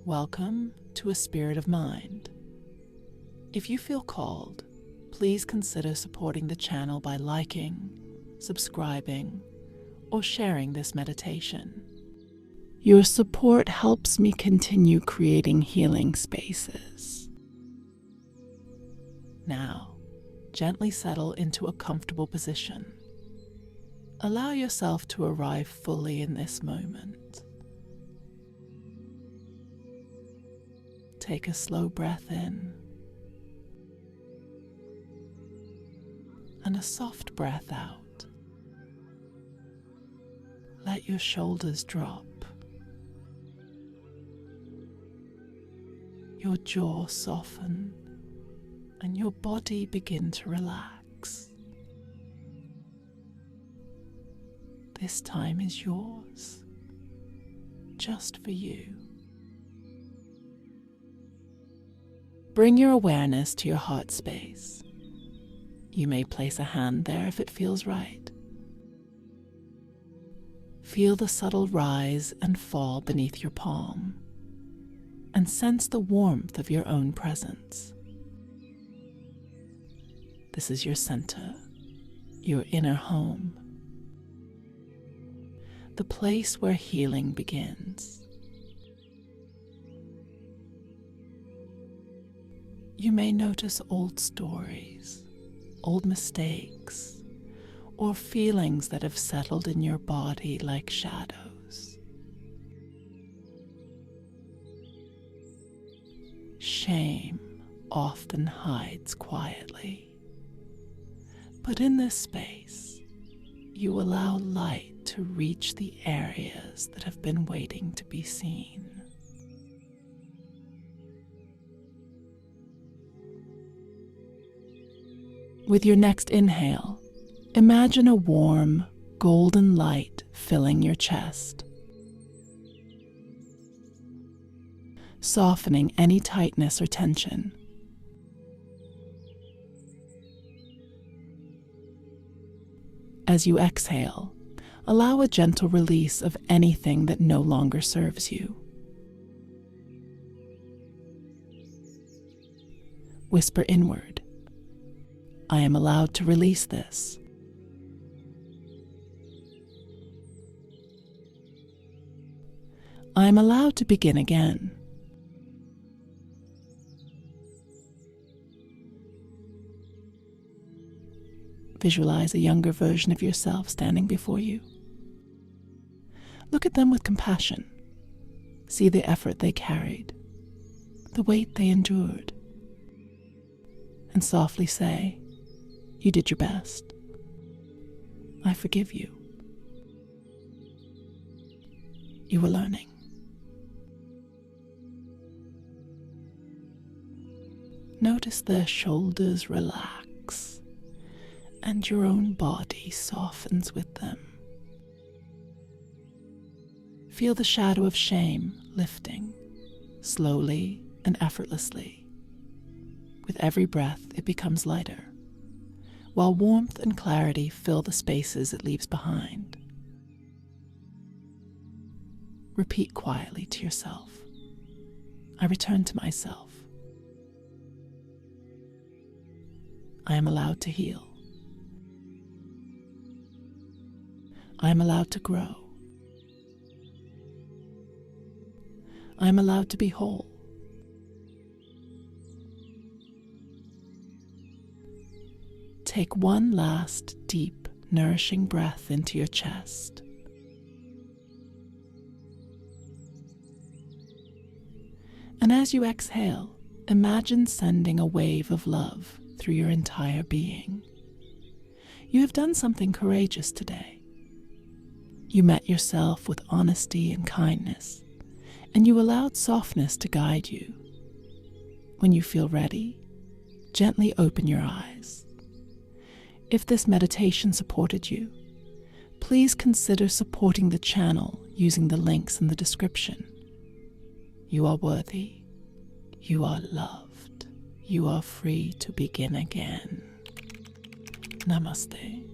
Welcome to A Spirit of Mind. If you feel called, please consider supporting the channel by liking, subscribing, or sharing this meditation. Your support helps me continue creating healing spaces. Now, gently settle into a comfortable position. Allow yourself to arrive fully in this moment. Take a slow breath in and a soft breath out. Let your shoulders drop, your jaw soften, and your body begin to relax. This time is yours, just for you. Bring your awareness to your heart space. You may place a hand there if it feels right. Feel the subtle rise and fall beneath your palm, and sense the warmth of your own presence. This is your center, your inner home, the place where healing begins. You may notice old stories, old mistakes, or feelings that have settled in your body like shadows. Shame often hides quietly, but in this space, you allow light to reach the areas that have been waiting to be seen. With your next inhale, imagine a warm, golden light filling your chest, softening any tightness or tension. As you exhale, allow a gentle release of anything that no longer serves you. Whisper inward, I am allowed to release this. I am allowed to begin again. Visualize a younger version of yourself standing before you. Look at them with compassion. See the effort they carried, the weight they endured, and softly say, you did your best. I forgive you. You were learning. Notice their shoulders relax and your own body softens with them. Feel the shadow of shame lifting slowly and effortlessly. With every breath, it becomes lighter, while warmth and clarity fill the spaces it leaves behind. Repeat quietly to yourself, I return to myself. I am allowed to heal. I am allowed to grow. I am allowed to be whole. Take one last deep, nourishing breath into your chest. And as you exhale, imagine sending a wave of love through your entire being. You have done something courageous today. You met yourself with honesty and kindness, and you allowed softness to guide you. When you feel ready, gently open your eyes. If this meditation supported you, please consider supporting the channel using the links in the description. You are worthy. You are loved. You are free to begin again. Namaste.